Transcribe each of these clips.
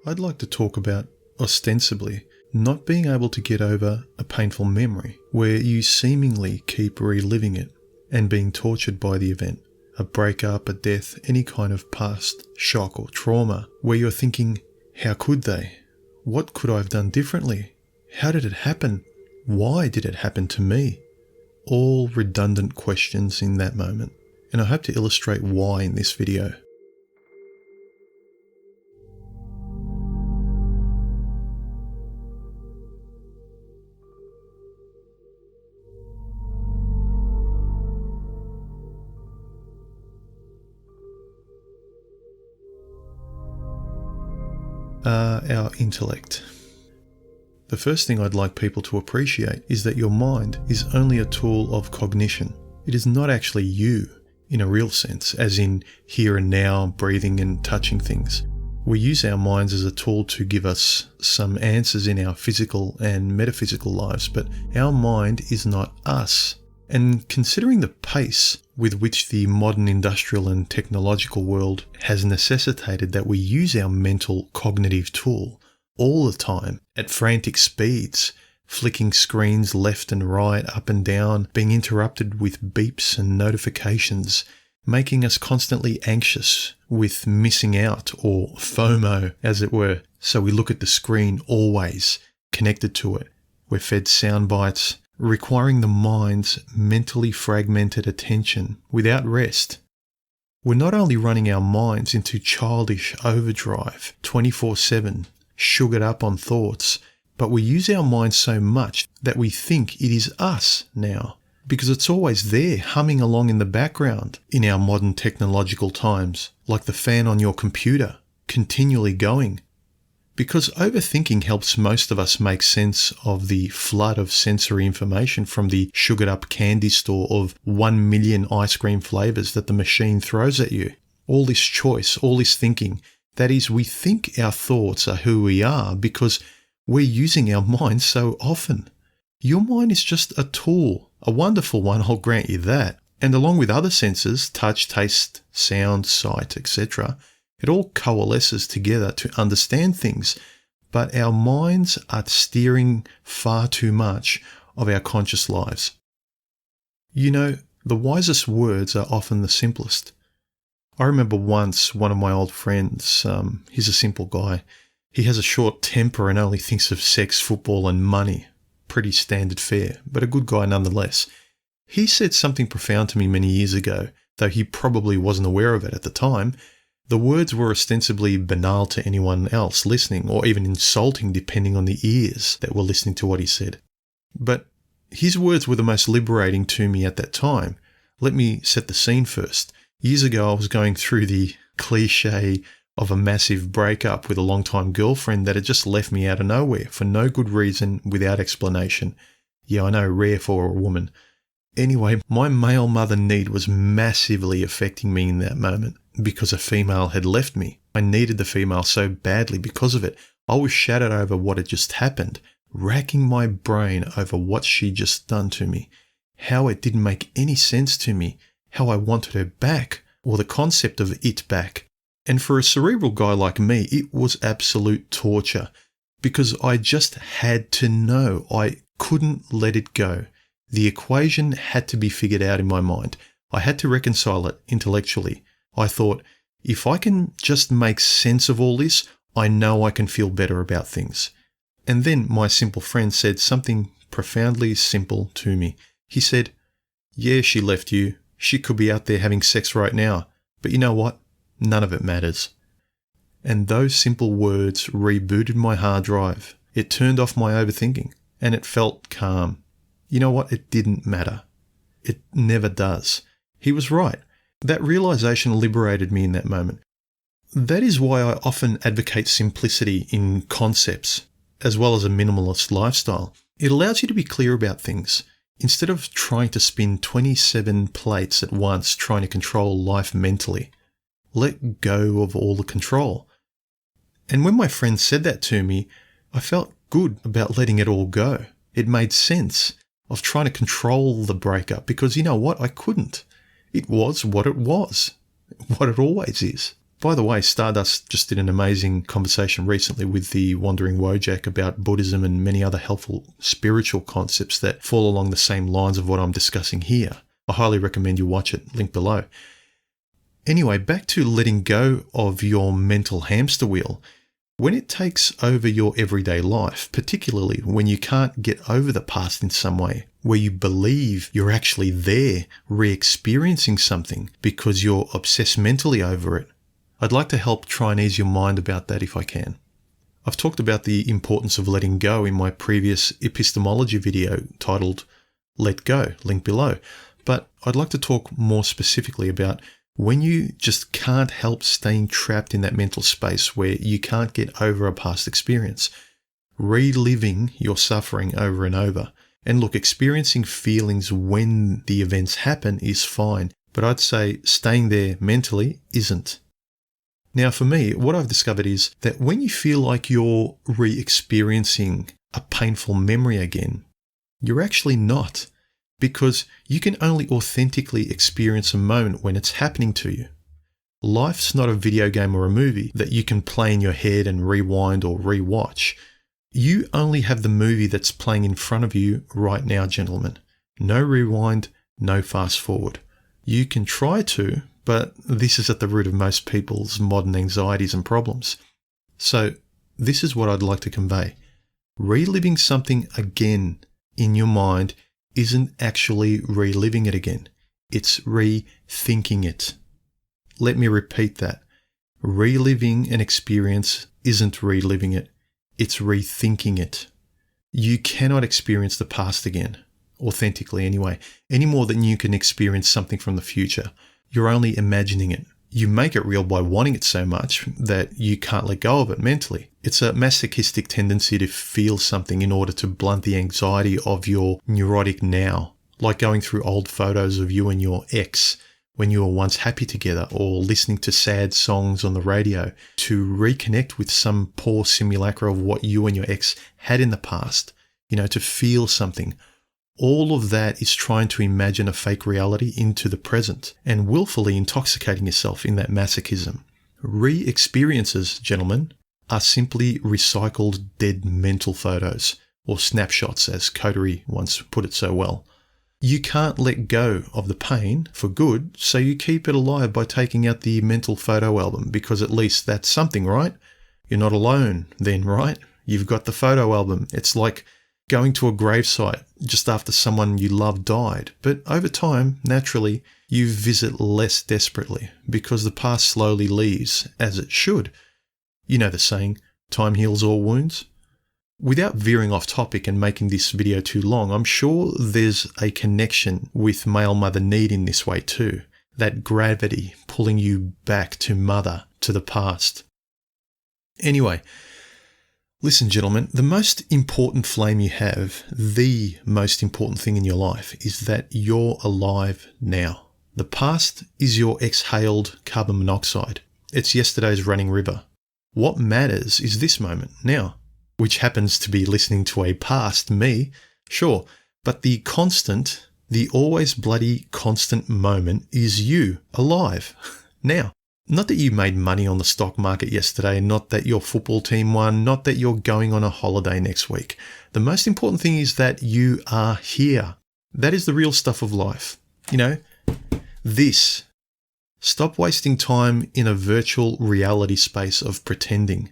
I'd like to talk about, ostensibly, not being able to get over a painful memory where you seemingly keep reliving it and being tortured by the event. A breakup, a death, any kind of past shock or trauma where you're thinking, how could they? What could I have done differently? How did it happen? Why did it happen to me? All redundant questions in that moment. And I hope to illustrate why in this video. Our intellect. The first thing I'd like people to appreciate is that your mind is only a tool of cognition. It is not actually you in a real sense, as in here and now, breathing and touching things. We use our minds as a tool to give us some answers in our physical and metaphysical lives, but our mind is not us. And considering the pace with which the modern industrial and technological world has necessitated that we use our mental cognitive tool all the time at frantic speeds, flicking screens left and right, up and down, being interrupted with beeps and notifications, making us constantly anxious with missing out, or FOMO as it were. So we look at the screen always, connected to it. We're fed sound bites, requiring the mind's mentally fragmented attention without rest. We're not only running our minds into childish overdrive 24/7, sugared up on thoughts, but we use our minds so much that we think it is us now, because it's always there humming along in the background in our modern technological times, like the fan on your computer, continually going. Because overthinking helps most of us make sense of the flood of sensory information from the sugared up candy store of 1 million ice cream flavours that the machine throws at you. All this choice, all this thinking, that is, we think our thoughts are who we are because we're using our minds so often. Your mind is just a tool, a wonderful one, I'll grant you that. And along with other senses, touch, taste, sound, sight, etc., it all coalesces together to understand things, but our minds are steering far too much of our conscious lives. You know, the wisest words are often the simplest. I remember once one of my old friends, he's a simple guy, he has a short temper and only thinks of sex, football and money. Pretty standard fare, but a good guy nonetheless. He said something profound to me many years ago, though he probably wasn't aware of it at the time. The words were ostensibly banal to anyone else listening, or even insulting depending on the ears that were listening to what he said. But his words were the most liberating to me at that time. Let me set the scene first. Years ago, I was going through the cliche of a massive breakup with a long-time girlfriend that had just left me out of nowhere for no good reason, without explanation. Yeah, I know, rare for a woman. Anyway, my male mother need was massively affecting me in that moment because a female had left me. I needed the female so badly because of it. I was shattered over what had just happened, racking my brain over what she'd just done to me, how it didn't make any sense to me, how I wanted her back, or the concept of it back. And for a cerebral guy like me, it was absolute torture because I just had to know. I couldn't let it go. The equation had to be figured out in my mind. I had to reconcile it intellectually. I thought, if I can just make sense of all this, I know I can feel better about things. And then my simple friend said something profoundly simple to me. He said, yeah, she left you. She could be out there having sex right now. But you know what? None of it matters. And those simple words rebooted my hard drive. It turned off my overthinking, and it felt calm. You know what? It didn't matter. It never does. He was right. That realization liberated me in that moment. That is why I often advocate simplicity in concepts, as well as a minimalist lifestyle. It allows you to be clear about things. Instead of trying to spin 27 plates at once, trying to control life mentally, let go of all the control. And when my friend said that to me, I felt good about letting it all go. It made sense of trying to control the breakup because you know what? I couldn't. It was what it was, what it always is. By the way, Stardust just did an amazing conversation recently with the Wandering Wojak about Buddhism and many other helpful spiritual concepts that fall along the same lines of what I'm discussing here. I highly recommend you watch it, link below. Anyway, back to letting go of your mental hamster wheel. When it takes over your everyday life, particularly when you can't get over the past in some way, where you believe you're actually there re-experiencing something because you're obsessed mentally over it, I'd like to help try and ease your mind about that if I can. I've talked about the importance of letting go in my previous epistemology video titled Let Go, link below, but I'd like to talk more specifically about when you just can't help staying trapped in that mental space where you can't get over a past experience, reliving your suffering over and over. And look, experiencing feelings when the events happen is fine, but I'd say staying there mentally isn't. Now, for me, what I've discovered is that when you feel like you're re-experiencing a painful memory again, you're actually not, because you can only authentically experience a moment when it's happening to you. Life's not a video game or a movie that you can play in your head and rewind or rewatch. You only have the movie that's playing in front of you right now, gentlemen. No rewind, no fast forward. You can try to, but this is at the root of most people's modern anxieties and problems. So this is what I'd like to convey. Reliving something again in your mind isn't actually reliving it again. It's rethinking it. Let me repeat that. Reliving an experience isn't reliving it. It's rethinking it. You cannot experience the past again, authentically anyway, any more than you can experience something from the future. You're only imagining it. You make it real by wanting it so much that you can't let go of it mentally. It's a masochistic tendency to feel something in order to blunt the anxiety of your neurotic now, like going through old photos of you and your ex when you were once happy together, or listening to sad songs on the radio to reconnect with some poor simulacra of what you and your ex had in the past, to feel something. All of that is trying to imagine a fake reality into the present and willfully intoxicating yourself in that masochism. Re-experiences, gentlemen, are simply recycled dead mental photos, or snapshots, as Coterie once put it so well. You can't let go of the pain for good, so you keep it alive by taking out the mental photo album, because at least that's something, right? You're not alone then, right? You've got the photo album. It's like going to a gravesite just after someone you love died. But over time, naturally, you visit less desperately because the past slowly leaves, as it should. You know the saying, time heals all wounds? Without veering off topic and making this video too long, I'm sure there's a connection with male mother need in this way too. That gravity pulling you back to mother, to the past. Anyway, listen, gentlemen, the most important flame you have, the most important thing in your life, is that you're alive now. The past is your exhaled carbon monoxide. It's yesterday's running river. What matters is this moment, now, which happens to be listening to a past me, sure, but the constant, the always bloody constant moment is you, alive, now. Not that you made money on the stock market yesterday, not that your football team won, not that you're going on a holiday next week. The most important thing is that you are here. That is the real stuff of life. This. Stop wasting time in a virtual reality space of pretending.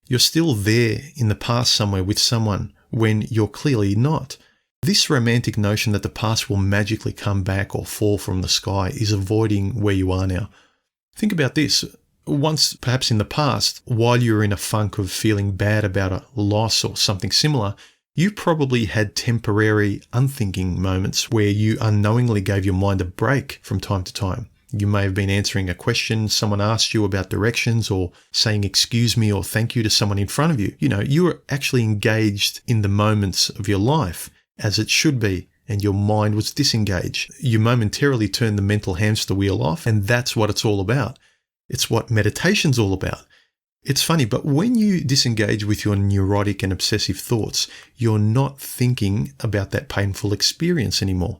You're still there in the past somewhere with someone when you're clearly not. This romantic notion that the past will magically come back or fall from the sky is avoiding where you are now. Think about this. Once, perhaps in the past, while you were in a funk of feeling bad about a loss or something similar, you probably had temporary unthinking moments where you unknowingly gave your mind a break from time to time. You may have been answering a question someone asked you about directions, or saying excuse me or thank you to someone in front of you. You were actually engaged in the moments of your life as it should be, and your mind was disengaged. You momentarily turned the mental hamster wheel off, and that's what it's all about. It's what meditation's all about. It's funny, but when you disengage with your neurotic and obsessive thoughts, you're not thinking about that painful experience anymore.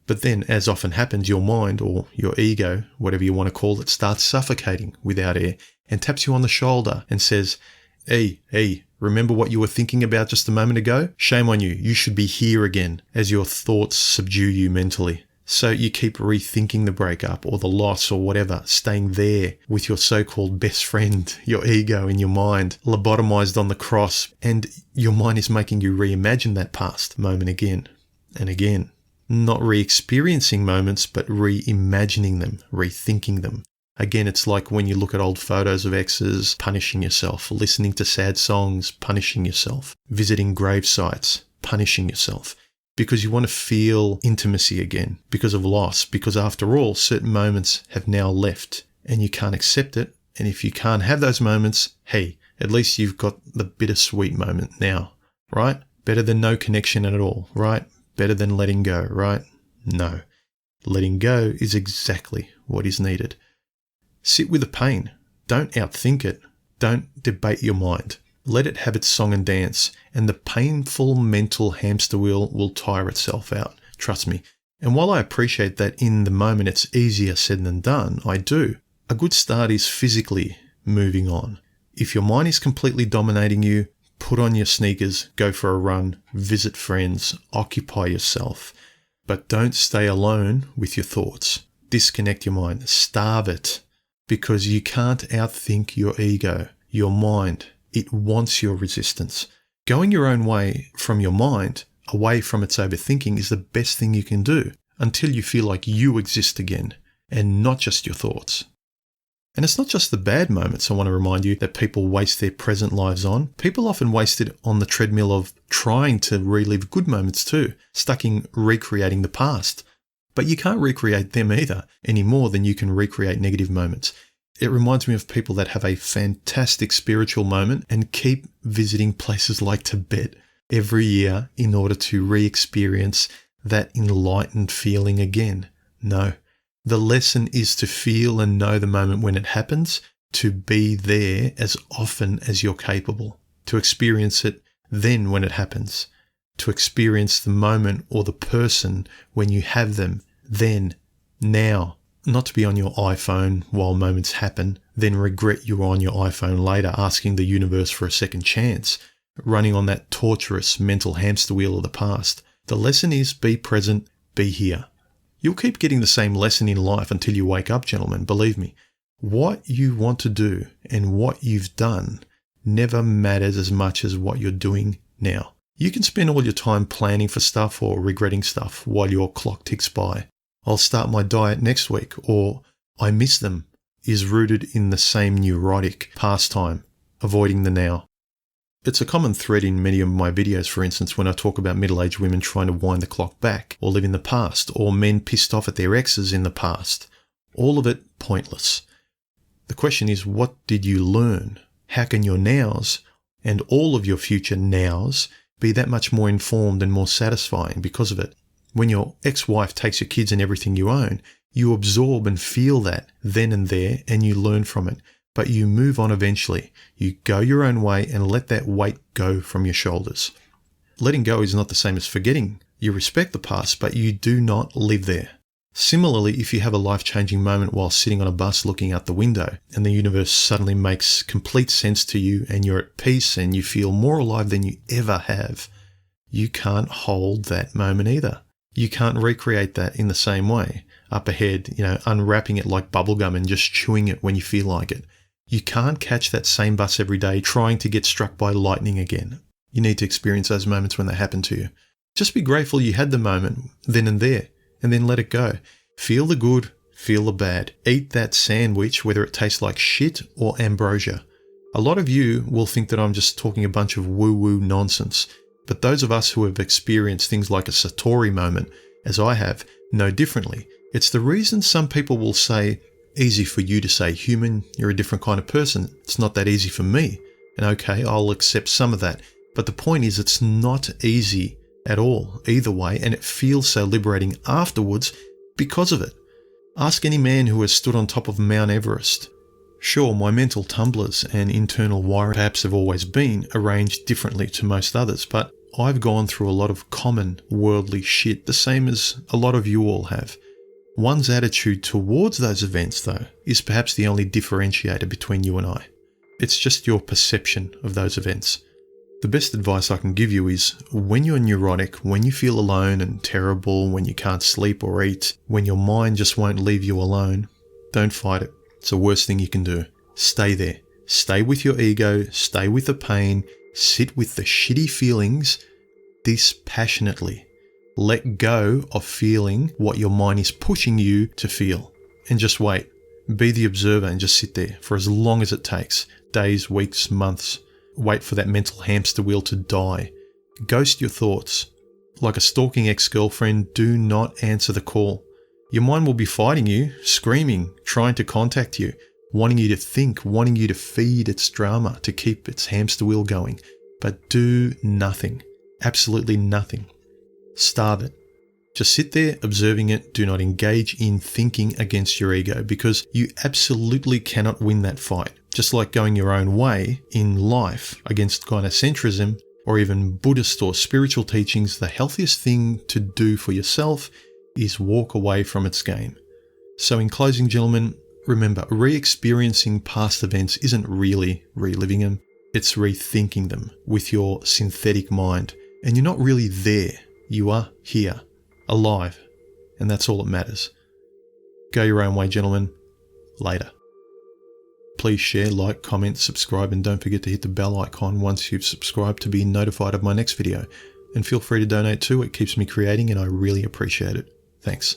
But then, as often happens, your mind, or your ego, whatever you want to call it, starts suffocating without air. and taps you on the shoulder and says, hey, remember what you were thinking about just a moment ago? Shame on you. You should be here again, as your thoughts subdue you mentally. So you keep rethinking the breakup or the loss or whatever, staying there with your so-called best friend, your ego in your mind, lobotomized on the cross, and your mind is making you reimagine that past moment again and again. Not re-experiencing moments, but reimagining them, rethinking them. Again, it's like when you look at old photos of exes, punishing yourself, listening to sad songs, punishing yourself, visiting grave sites, punishing yourself, because you want to feel intimacy again, because of loss, because after all, certain moments have now left and you can't accept it. And if you can't have those moments, hey, at least you've got the bittersweet moment now, right? Better than no connection at all, right? Better than letting go, right? No. Letting go is exactly what is needed. Sit with the pain. Don't outthink it. Don't debate your mind. Let it have its song and dance, and the painful mental hamster wheel will tire itself out. Trust me. And while I appreciate that in the moment it's easier said than done, I do. A good start is physically moving on. If your mind is completely dominating you, put on your sneakers, go for a run, visit friends, occupy yourself. But don't stay alone with your thoughts. Disconnect your mind. Starve it. Because you can't outthink your ego, your mind. It wants your resistance. Going your own way from your mind, away from its overthinking, is the best thing you can do until you feel like you exist again and not just your thoughts. And it's not just the bad moments I want to remind you that people waste their present lives on. People often waste it on the treadmill of trying to relive good moments too, stuck in recreating the past. But you can't recreate them either any more than you can recreate negative moments. It reminds me of people that have a fantastic spiritual moment and keep visiting places like Tibet every year in order to re-experience that enlightened feeling again. No, the lesson is to feel and know the moment when it happens, to be there as often as you're capable, to experience it then when it happens, to experience the moment or the person when you have them, then, now. Not to be on your iPhone while moments happen, then regret you were on your iPhone later asking the universe for a second chance, running on that torturous mental hamster wheel of the past. The lesson is be present, be here. You'll keep getting the same lesson in life until you wake up, gentlemen, believe me. What you want to do and what you've done never matters as much as what you're doing now. You can spend all your time planning for stuff or regretting stuff while your clock ticks by. I'll start my diet next week, or I miss them, is rooted in the same neurotic pastime, avoiding the now. It's a common thread in many of my videos, for instance, when I talk about middle-aged women trying to wind the clock back or live in the past, or men pissed off at their exes in the past. All of it pointless. The question is, what did you learn? How can your nows, and all of your future nows, be that much more informed and more satisfying because of it? When your ex-wife takes your kids and everything you own, you absorb and feel that then and there, and you learn from it. But you move on eventually. You go your own way and let that weight go from your shoulders. Letting go is not the same as forgetting. You respect the past, but you do not live there. Similarly, if you have a life-changing moment while sitting on a bus looking out the window, and the universe suddenly makes complete sense to you, and you're at peace and you feel more alive than you ever have, you can't hold that moment either. You can't recreate that in the same way, up ahead, unwrapping it like bubblegum and just chewing it when you feel like it. You can't catch that same bus every day trying to get struck by lightning again. You need to experience those moments when they happen to you. Just be grateful you had the moment then and there, and then let it go. Feel the good, feel the bad. Eat that sandwich, whether it tastes like shit or ambrosia. A lot of you will think that I'm just talking a bunch of woo-woo nonsense. But those of us who have experienced things like a Satori moment, as I have, know differently. It's the reason some people will say, easy for you to say, human, you're a different kind of person. It's not that easy for me. And okay, I'll accept some of that. But the point is, it's not easy at all, either way, and it feels so liberating afterwards because of it. Ask any man who has stood on top of Mount Everest. Sure, my mental tumblers and internal wiring perhaps have always been arranged differently to most others, but I've gone through a lot of common worldly shit, the same as a lot of you all have. One's attitude towards those events, though, is perhaps the only differentiator between you and I. It's just your perception of those events. The best advice I can give you is, when you're neurotic, when you feel alone and terrible, when you can't sleep or eat, when your mind just won't leave you alone, don't fight it. It's the worst thing you can do. Stay there. Stay with your ego, stay with the pain, sit with the shitty feelings dispassionately. Let go of feeling what your mind is pushing you to feel, and just wait. Be the observer and just sit there for as long as it takes. Days, weeks, months. Wait for that mental hamster wheel to die. Ghost your thoughts. Like a stalking ex-girlfriend, do not answer the call. Your mind will be fighting you, screaming, trying to contact you, wanting you to think, wanting you to feed its drama to keep its hamster wheel going. But do nothing. Absolutely nothing. Starve it. Just sit there observing it. Do not engage in thinking against your ego, because you absolutely cannot win that fight. Just like going your own way in life against gynocentrism or even Buddhist or spiritual teachings, the healthiest thing to do for yourself is walk away from its game. So in closing, gentlemen, remember, re-experiencing past events isn't really reliving them. It's rethinking them with your synthetic mind. And you're not really there. You are here, alive. And that's all that matters. Go your own way, gentlemen. Later. Please share, like, comment, subscribe, and don't forget to hit the bell icon once you've subscribed to be notified of my next video. And feel free to donate too. It keeps me creating and I really appreciate it. Thanks.